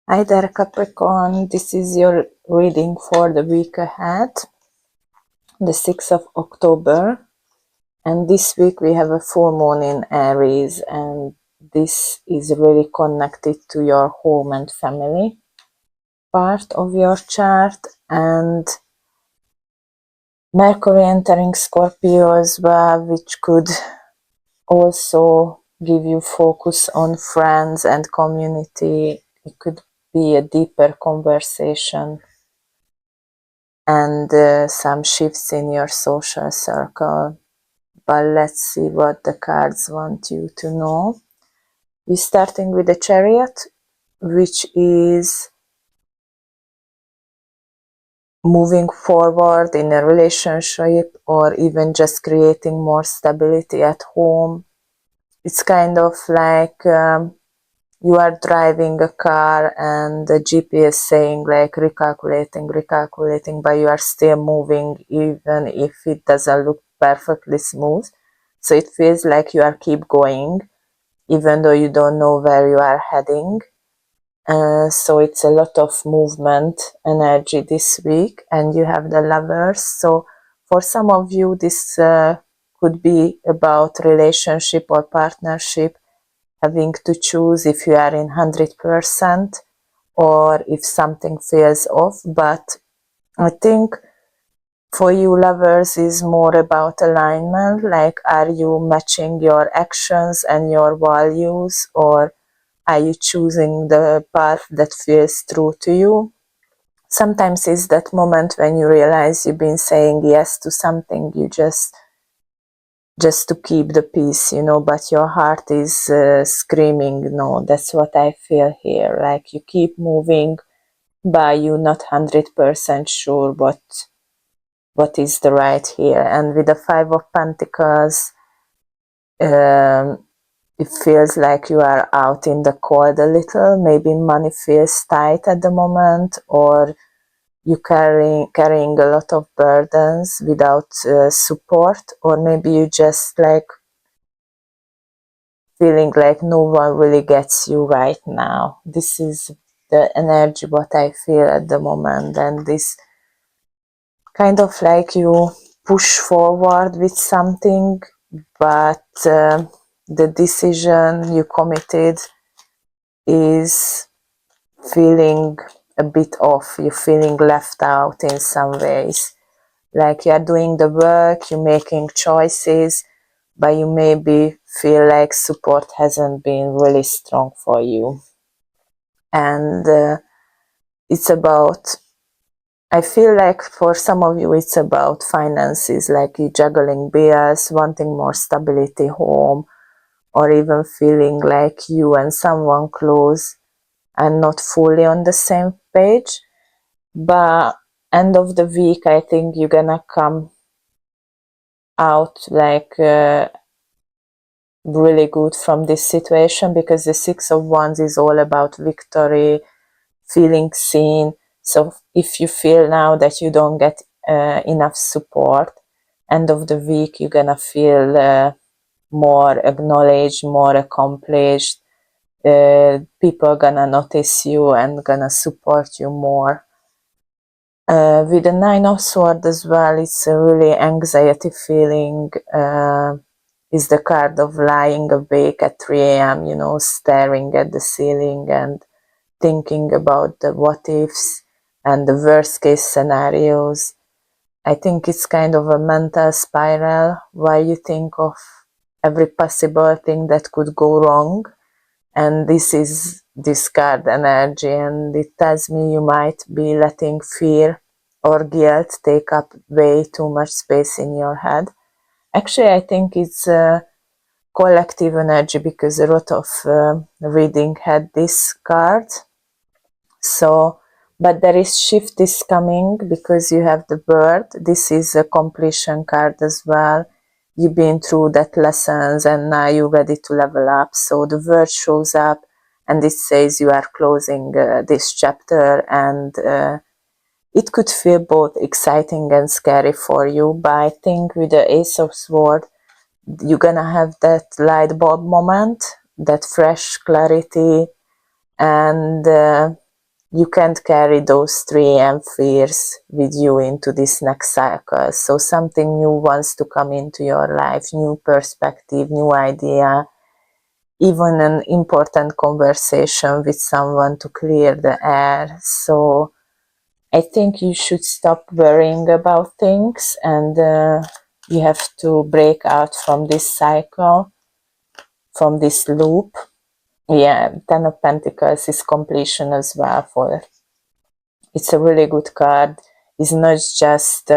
Hi there, Capricorn. This is your reading for the week ahead, the 6th of October. And this week we have a full moon in Aries, and this is really connected to your home and family part of your chart. And Mercury entering Scorpio as well, which could also give you focus on friends and community. It could be a deeper conversation and some shifts in your social circle. But let's see what the cards want you to know. You're starting with the Chariot, which is moving forward in a relationship or even just creating more stability at home. It's kind of like you are driving a car and the GPS saying like recalculating, but you are still moving even if it doesn't look perfectly smooth. So it feels like you are keep going even though you don't know where you are heading. So it's a lot of movement energy this week, and you have the Lovers. So for some of you this could be about relationship or partnership, having to choose if you are in 100% or if something feels off. But I think for you, Lovers is more about alignment, like are you matching your actions and your values, or are you choosing the path that feels true to you? Sometimes it's that moment when you realize you've been saying yes to something you just to keep the peace, but your heart is screaming no. That's what I feel here, like you keep moving but you're not 100% sure what is the right here. And with the Five of Pentacles, it feels like you are out in the cold a little. Maybe money feels tight at the moment, or you carrying a lot of burdens without support, or maybe you just like feeling like no one really gets you right now. This is the energy what I feel at the moment, and this kind of like you push forward with something, but the decision you committed is feeling a bit off. You're feeling left out in some ways. Like you're doing the work, you're making choices, but you maybe feel like support hasn't been really strong for you. And it's about, I feel like for some of you it's about finances, like you juggling bills, wanting more stability home, or even feeling like you and someone close and not fully on the same page. But end of the week I think you're gonna come out like really good from this situation, because the Six of Wands is all about victory, feeling seen. So if you feel now that you don't get enough support, end of the week you're gonna feel more acknowledged, more accomplished. People are gonna notice you and gonna support you more. With the Nine of Swords as well, it's a really anxiety feeling. Is the card of lying awake at 3 a.m., staring at the ceiling and thinking about the what ifs and the worst case scenarios. I think it's kind of a mental spiral where you think of every possible thing that could go wrong. And this is discard energy, and it tells me you might be letting fear or guilt take up way too much space in your head. Actually, I think it's a collective energy, because a lot of reading had this card. So, but there is shift is coming, because you have the Bird. This is a completion card as well. You've been through that lessons and now you're ready to level up. So the Bird shows up and it says you are closing this chapter, and it could feel both exciting and scary for you. But I think with the Ace of Swords, you're gonna have that light bulb moment, that fresh clarity, and you can't carry those 3 fears with you into this next cycle. So something new wants to come into your life, new perspective, new idea, even an important conversation with someone to clear the air. So I think you should stop worrying about things, and you have to break out from this cycle, from this loop. Yeah, Ten of Pentacles is completion as well. For it's a really good card. It's not just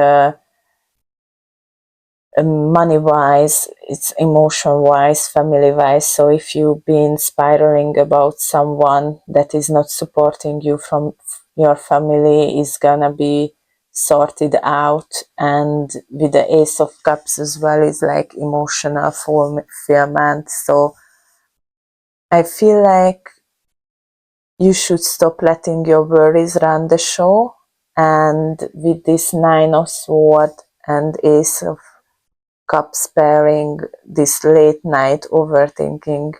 money wise, it's emotion wise, family wise. So if you've been spiraling about someone that is not supporting you from your family, is gonna be sorted out. And with the Ace of Cups as well, is like emotional fulfillment. So I feel like you should stop letting your worries run the show. And with this Nine of Swords and Ace of Cups pairing, this late night overthinking,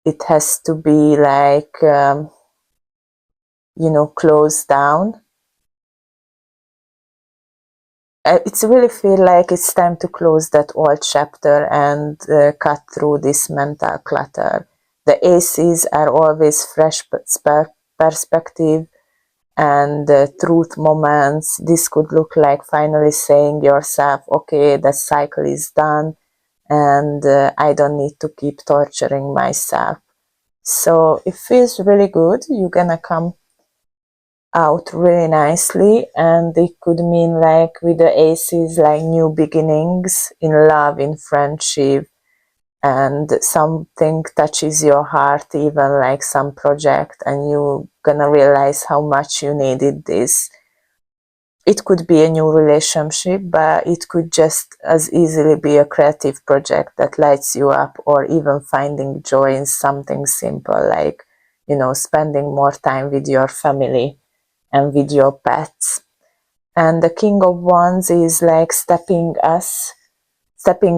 it has to be like, closed down. It's really feel like it's time to close that old chapter and cut through this mental clutter. The aces are always fresh perspective and truth moments. This could look like finally saying yourself, okay, that cycle is done, and I don't need to keep torturing myself. So it feels really good. You're gonna come out really nicely, and it could mean, like with the aces, like new beginnings in love, in friendship, and something touches your heart, even like some project, and you're gonna realize how much you needed this. It could be a new relationship, but it could just as easily be a creative project that lights you up, or even finding joy in something simple, like, spending more time with your family and with your pets. And the King of Wands is like stepping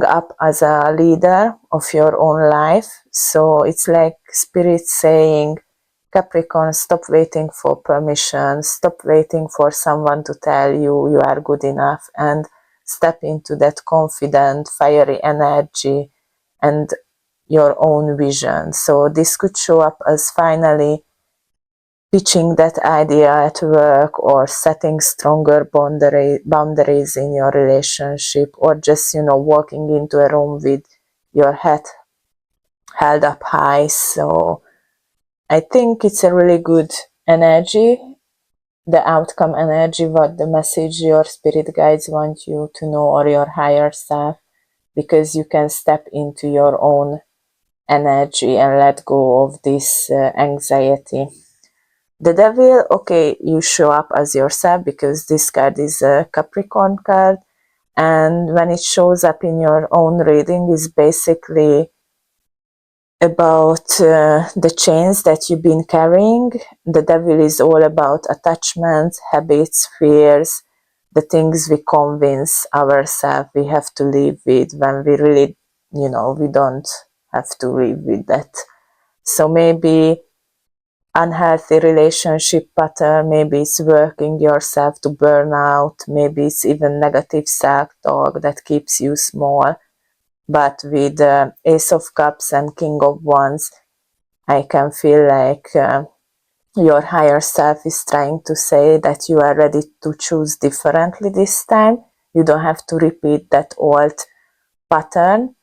up as a leader of your own life. So it's like spirit saying, Capricorn, stop waiting for permission, stop waiting for someone to tell you you are good enough, and step into that confident, fiery energy and your own vision. So this could show up as finally pitching that idea at work, or setting stronger boundaries in your relationship, or just, walking into a room with your head held up high. So I think it's a really good energy, the outcome energy, what the message your spirit guides want you to know, or your higher self, because you can step into your own energy and let go of this anxiety. The Devil, okay, you show up as yourself, because this card is a Capricorn card, and when it shows up in your own reading, is basically about the chains that you've been carrying. The Devil is all about attachments, habits, fears, the things we convince ourselves we have to live with, when we really, we don't have to live with that. So maybe unhealthy relationship pattern, maybe it's working yourself to burn out, maybe it's even negative self-talk that keeps you small. But with Ace of Cups and King of Wands, I can feel like your higher self is trying to say that you are ready to choose differently this time. You don't have to repeat that old pattern.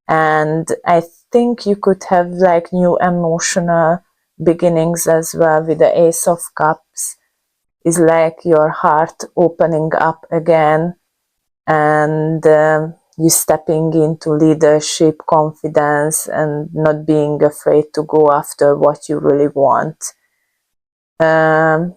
And I think you could have like new emotional beginnings as well with the Ace of Cups. Is like your heart opening up again, and you stepping into leadership, confidence, and not being afraid to go after what you really want. But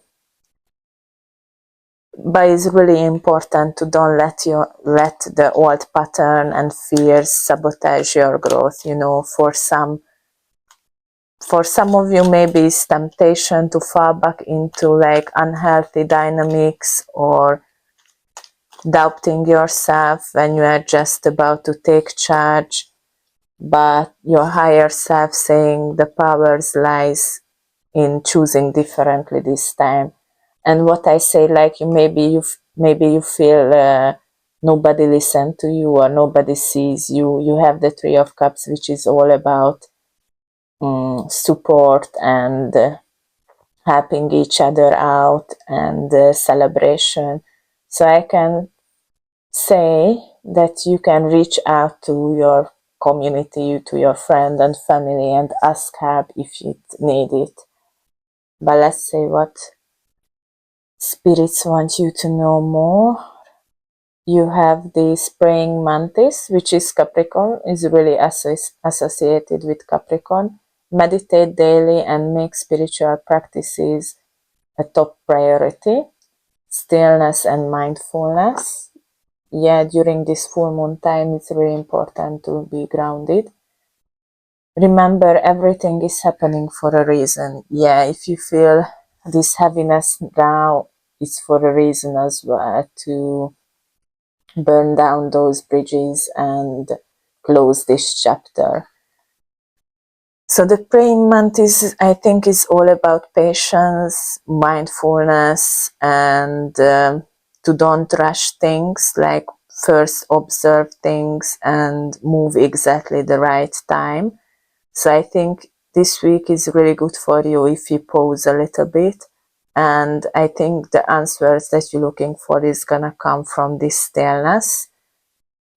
it's really important to don't let the old pattern and fears sabotage your growth. For some of you, maybe it's temptation to fall back into like unhealthy dynamics, or doubting yourself when you are just about to take charge, but your higher self saying the powers lies in choosing differently this time. And what I say, like, maybe you feel nobody listen to you or nobody sees you. You have the Three of Cups, which is all about support and helping each other out and celebration. So I can say that you can reach out to your community, to your friend and family, and ask help if you need it. But let's say what spirits want you to know more. You have the praying mantis, which is Capricorn, is really associated with Capricorn. Meditate daily and make spiritual practices a top priority. Stillness and mindfulness. Yeah, during this full moon time, it's really important to be grounded. Remember, everything is happening for a reason. Yeah, if you feel this heaviness now, it's for a reason as well, to burn down those bridges and close this chapter. So the praying mantis, I think, is all about patience, mindfulness, and to don't rush things, like first observe things and move exactly the right time. So I think this week is really good for you if you pause a little bit. And I think the answers that you're looking for is gonna come from this stillness.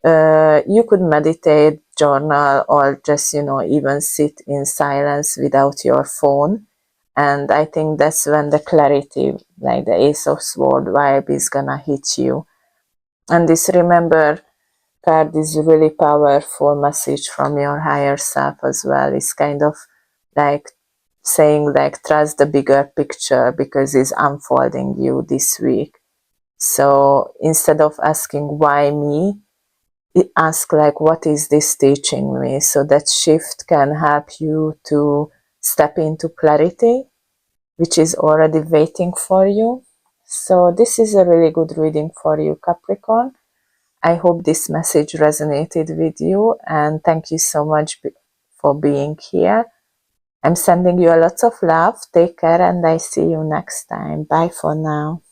You could meditate, journal, or just, even sit in silence without your phone. And I think that's when the clarity, like the Ace of Swords vibe, is gonna hit you. And this remember card is really powerful message from your higher self as well. It's kind of like saying, like, trust the bigger picture because it's unfolding you this week. So instead of asking why me, ask, like, what is this teaching me? So that shift can help you to step into clarity, which is already waiting for you. So this is a really good reading for you, Capricorn. I hope this message resonated with you, and thank you so much for being here. I'm sending you a lot of love. Take care, and I see you next time. Bye for now.